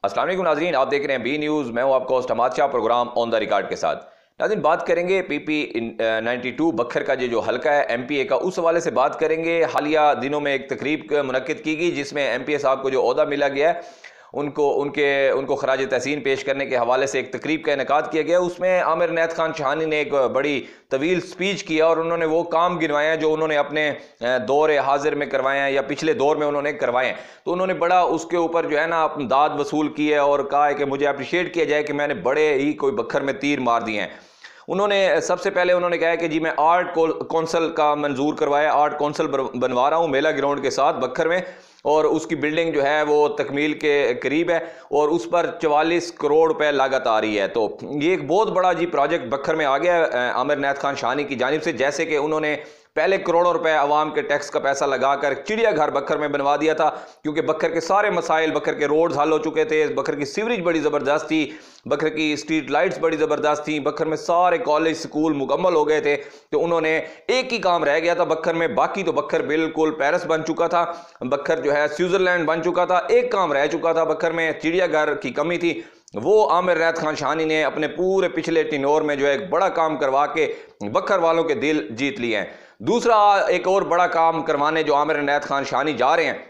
अस्सलाम वालेकुम नाज़रीन, आप देख रहे हैं बी न्यूज़। मैं हूं आपका host Hamad Shah, program on the record के साथ। नाज़रीन, बात करेंगे PP 92 बखर का जो हल्का है MPA का, उस हवाले से बात करेंगे। हालिया दिनों में एक तकरीब मुनक्किद की गई जिसमें MPA साहब को जो ओहदा मिला गया है उनको खराज तहसीन पेश करने के हवाले से एक तकरीब का इनेकाद किया गया। उसमें आमिर इनायत खान शाहानी ने एक बड़ी तवील स्पीच किया और उन्होंने वो काम गिनवाए हैं जो उन्होंने अपने दौर हाजिर में करवाए हैं या पिछले दौर में उन्होंने करवाए हैं। तो उन्होंने बड़ा उसके ऊपर जो है ना अपनी दाद वसूल की है और कहा है कि मुझे अप्रिशिएट किया जाए कि मैंने बड़े ही कोई बखर में तीर मार दिए हैं। उन्होंने सबसे पहले उन्होंने कहा है कि जी मैं आर्ट कौंसल का मंजूर करवाया, आर्ट कौंसल बनवा रहा हूँ मेला ग्राउंड के साथ बखर में, और उसकी बिल्डिंग जो है वो तकमील के करीब है और उस पर 44 करोड़ रुपए लागत आ रही है। तो ये एक बहुत बड़ा जी प्रोजेक्ट बखर में आ गया आमिर इनायत खान शाहानी की जानिब से। जैसे कि उन्होंने पहले करोड़ों रुपए आवाम के टैक्स का पैसा लगाकर चिड़ियाघर बखर में बनवा दिया था, क्योंकि बखर के सारे मसाइल, बखर के रोड्स हल हो चुके थे, बखर की सीवरेज बड़ी ज़बरदस्त थी, बखर की स्ट्रीट लाइट्स बड़ी ज़बरदस्त थी, बखर में सारे कॉलेज स्कूल मुकम्मल हो गए थे। तो उन्होंने एक ही काम रह गया था बखर में, बाकी तो बखर बिल्कुल पेरिस बन चुका था, बखर जो है स्विट्ज़रलैंड बन चुका था। एक काम रह चुका था बखर में, चिड़ियाघर की कमी थी। वो आमिर इनायत खान शाहानी ने अपने पूरे पिछले टिनोर में जो है एक बड़ा काम करवा के बखर वालों के दिल जीत लिए हैं। दूसरा एक और बड़ा काम करवाने जो आमिर इनायत खान शाहानी जा रहे हैं,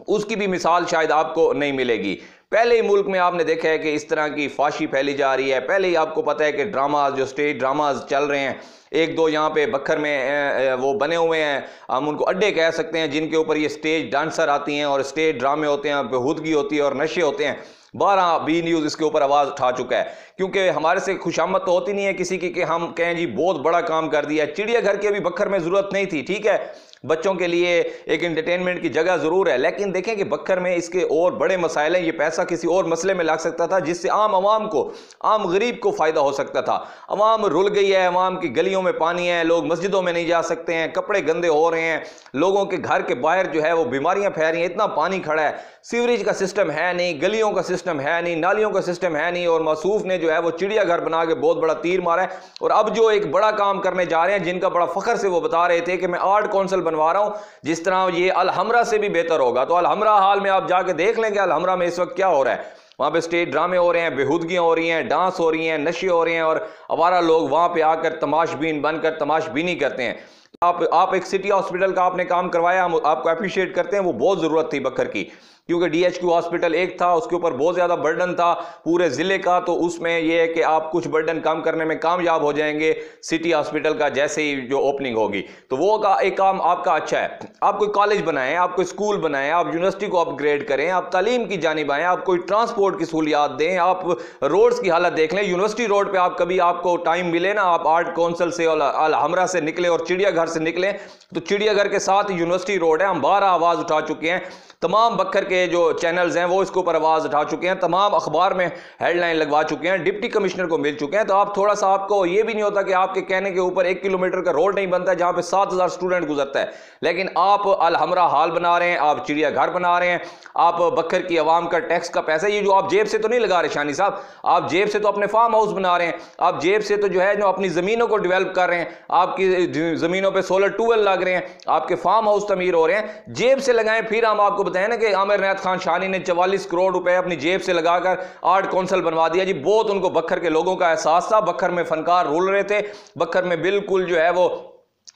उसकी भी मिसाल शायद आपको नहीं मिलेगी। पहले ही मुल्क में आपने देखा है कि इस तरह की फाशी फैली जा रही है। पहले ही आपको पता है कि ड्रामाज, जो स्टेज ड्रामाज चल रहे हैं, एक दो यहाँ पे बखर में वो बने हुए हैं, हम उनको अड्डे कह सकते हैं, जिनके ऊपर ये स्टेज डांसर आती हैं और स्टेज ड्रामे होते हैं, बेहूदगी होती है और नशे होते हैं। 12 बी न्यूज़ इसके ऊपर आवाज़ उठा चुका है, क्योंकि हमारे से खुशामद तो होती नहीं है किसी की कि हम कहें जी बहुत बड़ा काम कर दिया। चिड़ियाघर की अभी बखर में ज़रूरत नहीं थी, ठीक है, बच्चों के लिए एक एंटरटेनमेंट की जगह ज़रूर है, लेकिन देखें कि बखर में इसके और बड़े मसाइल हैं। ये पैसा किसी और मसले में लग सकता था जिससे आम आवाम को, आम गरीब को फ़ायदा हो सकता था। आवाम रुल गई है, आवाम की गलियों में पानी है, लोग मस्जिदों में नहीं जा सकते हैं, कपड़े गंदे हो रहे हैं, लोगों के घर के बाहर जो है वो बीमारियाँ फैल रही हैं, इतना पानी खड़ा है, सीवरेज का सिस्टम है नहीं, गलियों का सिस्टम है नहीं, नालियों का सिस्टम है नहीं, और मसूफ ने जो है वो चिड़ियाघर बना के बहुत बड़ा तीर मारा है। और अब जो एक बड़ा काम करने जा रहे हैं, जिनका बड़ा फख्र से वो बता रहे थे कि मैं आर्ट कौंसल बनवा रहा हूं, जिस तरह ये अल-हमरा से भी बेहतर होगा। तो अल-हमरा हाल में आप जाके देख लें कि अल-हमरा में इस वक्त क्या हो रहा है। वहां पे स्टेज ड्रामे हो रहे हैं, बेहूदगियां हो रही हैं, डांस हो रही हैं, नशे हो रहे हैं, और आवारा लोग वहां पे आकर तमाशबीन बनकर तमाशबीनी करते हैं। आप एक सिटी हॉस्पिटल का आपने काम करवाया, हम आपको अप्रिशिएट करते हैं, वो बहुत ज़रूरत थी बखर की, क्योंकि DHQ हॉस्पिटल एक था, उसके ऊपर बहुत ज़्यादा बर्डन था पूरे ज़िले का। तो उसमें यह है कि आप कुछ बर्डन कम करने में कामयाब हो जाएंगे सिटी हॉस्पिटल का जैसे ही जो ओपनिंग होगी। तो वो का एक काम आपका अच्छा है। आप कोई कॉलेज बनाएं, आप कोई स्कूल बनाएं, आप यूनिवर्सिटी को अपग्रेड करें, आप तालीम की जानिब आएँ, आप कोई ट्रांसपोर्ट की सहूलियात दें, आप रोड्स की हालत देख लें। यूनिवर्सिटी रोड पर आप कभी आपको टाइम मिले ना, आप आर्ट कौंसल से और अल-हमरा से निकले और चिड़ियाघर से निकले, तो चिड़ियाघर के साथ यूनिवर्सिटी रोड है। हम 12 आवाज़ उठा चुके हैं, तमाम बखर के जो चैनल्स हैं वो इसके ऊपर आवाज़ उठा चुके हैं, तमाम अखबार में हेडलाइन लगवा चुके हैं, डिप्टी कमिश्नर को मिल चुके हैं। तो आप थोड़ा सा, आपको ये भी नहीं होता कि आपके कहने के ऊपर 1 किलोमीटर का रोड नहीं बनता है जहाँ पे 7000 स्टूडेंट गुजरता है, लेकिन आप अल-हमरा हाल बना रहे हैं, आप चिड़ियाघर बना रहे हैं, आप बखर की आवाम का टैक्स का पैसा, ये जो आप जेब से तो नहीं लगा रहे शानी साहब, आप जेब से तो अपने फार्म हाउस बना रहे हैं, आप जेब से तो जो है जो अपनी ज़मीनों को डेवलप कर रहे हैं, आपकी ज़मीनों पर सोलर ट्यूबवेल लग रहे हैं, आपके फार्म हाउस तमीर हो रहे हैं, जेब से लगाएं। फिर हम आपको बताएं ना कि आमिर इनायत खान शाहानी ने 44 करोड़ रुपए अपनी जेब से लगाकर आर्ट कौंसल बनवा दिया जी। बहुत उनको बखर के लोगों का एहसास था, बखर में फनकार रुल रहे थे, बखर में बिल्कुल जो है वो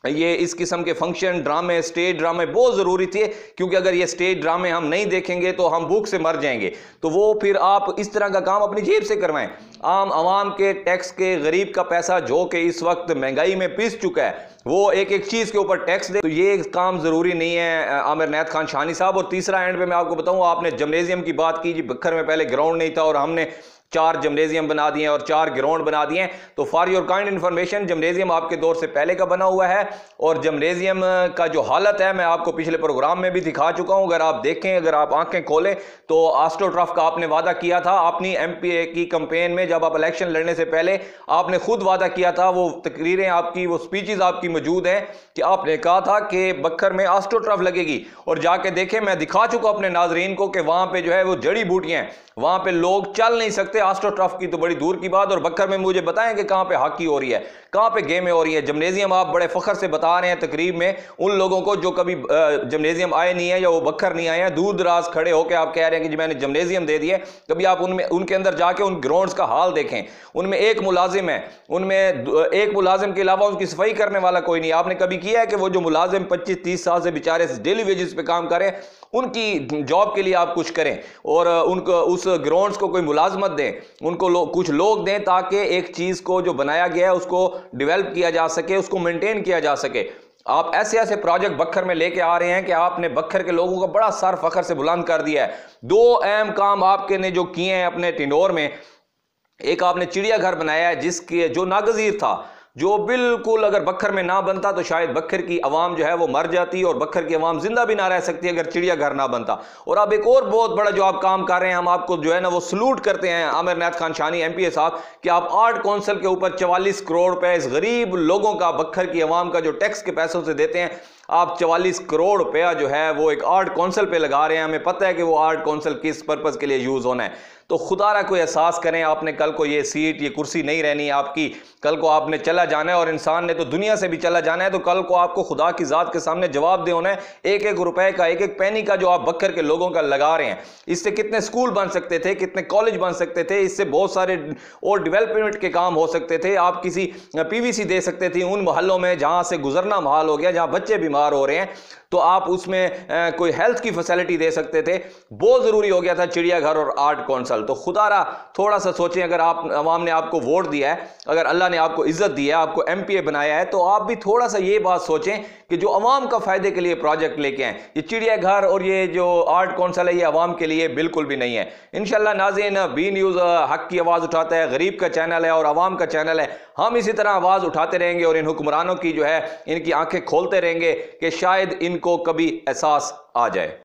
ये इस किस्म के फंक्शन, ड्रामे, स्टेज ड्रामे बहुत ज़रूरी थे, क्योंकि अगर ये स्टेज ड्रामे हम नहीं देखेंगे तो हम भूख से मर जाएंगे। तो वो फिर आप इस तरह का काम अपनी जेब से करवाएं। आम आवाम के टैक्स के, गरीब का पैसा जो कि इस वक्त महंगाई में पिस चुका है, वो एक एक चीज़ के ऊपर टैक्स दे। तो ये काम ज़रूरी नहीं है आमिर इनायत खान शाहानी साहब। और तीसरा एंड पे मैं आपको बताऊँ, आपने जिम्नेजियम की बात की जी, बखर में पहले ग्राउंड नहीं था और हमने 4 जिम्नेजियम बना दिए और 4 ग्राउंड बना दिए। तो for your kind information, gymnasium आपके दौर से पहले का बना हुआ है, और जिम्नेजियम का जो हालत है मैं आपको पिछले प्रोग्राम में भी दिखा चुका हूं। अगर आप देखें, अगर आप आंखें खोलें, तो एस्ट्रोटर्फ का आपने वादा किया था अपनी MPA की कैंपेन में, जब आप इलेक्शन लड़ने से पहले आपने खुद वादा किया था, वो तकरीरें आपकी, वो स्पीचेस आपकी मौजूद हैं कि आपने कहा था कि बखर में एस्ट्रोटर्फ लगेगी। और जाके देखें, मैं दिखा चुका अपने नाजरीन को कि वहां पे जो है वो जड़ी बूटियां हैं, वहां पे लोग चल नहीं सकते, आस्ट्रोटर्फ की तो बड़ी दूर की बात। और बक्खर में मुझे बताएं कि कहां पे हॉकी हो रही है, कहां पे गेमें हो रही है। जिम्नेजियम आप बड़े फख्र से बता रहे हैं तकरीब में उन लोगों को जो कभी जिम्नेजियम आए नहीं है या वो बक्खर नहीं आए हैं, दूर दराज खड़े होकर आप कह रहे हैं कि जी मैंने जिम्नेजियम दे दिए। कभी आप उनमें उनके अंदर जाके उन ग्राउंड्स का हाल देखें, उनमें एक मुलाजिम है, उनमें एक मुलाजिम के अलावा उनकी सफाई करने वाला कोई नहीं। आपने कभी किया है कि वो जो मुलाजिम 25-30 साल से बेचारे डेली वेजेस पे काम करें, उनकी जॉब के लिए आप कुछ करें और उनको उस ग्राउंड्स को कोई मुलाजमत दें, उनको कुछ लोग दें ताकि एक चीज को जो बनाया गया है उसको डेवलप किया जा सके, उसको मेंटेन किया जा सके। आप ऐसे ऐसे प्रोजेक्ट बक्खर में लेके आ रहे हैं कि आपने बक्खर के लोगों को बड़ा सर फखर से बुलंद कर दिया है। दो अहम काम आपके ने जो किए हैं अपने टिंडोर में, एक आपने चिड़ियाघर बनाया है जिसके जो नागजीर था, जो बिल्कुल अगर बक्खर में ना बनता तो शायद बक्खर की आवाम जो है वो मर जाती और बक्खर की आवाम जिंदा भी ना रह सकती अगर चिड़ियाघर ना बनता। और अब एक और बहुत बड़ा जो आप काम कर रहे हैं, हम आपको जो है ना वो सलूट करते हैं आमिर नाथ खान शानी एमपीए साहब कि आप आर्ट काउंसिल के ऊपर 44 करोड़ रुपए इस गरीब लोगों का, बक्खर की आवाम का जो टैक्स के पैसों से देते हैं, आप 44 करोड़ रुपया जो है वो एक आर्ट काउंसिल पे लगा रहे हैं। हमें पता है कि वो आर्ट काउंसिल किस पर्पज के लिए यूज होना है। तो खुदारा कोई एहसास करें, आपने कल को ये सीट ये कुर्सी नहीं रहनी आपकी, कल को आपने चला जाना है और इंसान ने तो दुनिया से भी चला जाना है। तो कल को आपको खुदा की जात के सामने जवाब दे होना है। एक एक रुपए का, एक एक पैनी का जो आप बक्खर के लोगों का लगा रहे हैं, इससे कितने स्कूल बन सकते थे, कितने कॉलेज बन सकते थे, इससे बहुत सारे और डेवलपमेंट के काम हो सकते थे। आप किसी पीवीसी दे सकते थे उन मोहल्लों में जहां से गुजरना महाल हो गया, जहां बच्चे बीमार हो रहे हैं, तो आप उसमें कोई हेल्थ की फैसिलिटी दे सकते थे। बहुत जरूरी हो गया था चिड़ियाघर और आर्ट काउंसिल। तो खुदारा थोड़ा सा सोचें, अगर आप अवाम ने आपको वोट दिया है, अगर अल्लाह ने आपको इज्जत दी है, आपको एमपीए बनाया है, तो आप भी थोड़ा सा ये बात सोचें कि जो अवाम का फायदे के लिए प्रोजेक्ट लेके आए, ये चिड़ियाघर और ये जो आर्ट काउंसिल है ये अवाम के लिए बिल्कुल भी नहीं है। इंशाल्लाह नाज़रीन, बी न्यूज़ हक की आवाज़ उठाता है, गरीब का चैनल है और अवाम का चैनल है। हम इसी तरह आवाज़ उठाते रहेंगे और इन हुक्मरानों की जो है इनकी आंखें खोलते रहेंगे कि शायद इनको कभी एहसास आ जाए।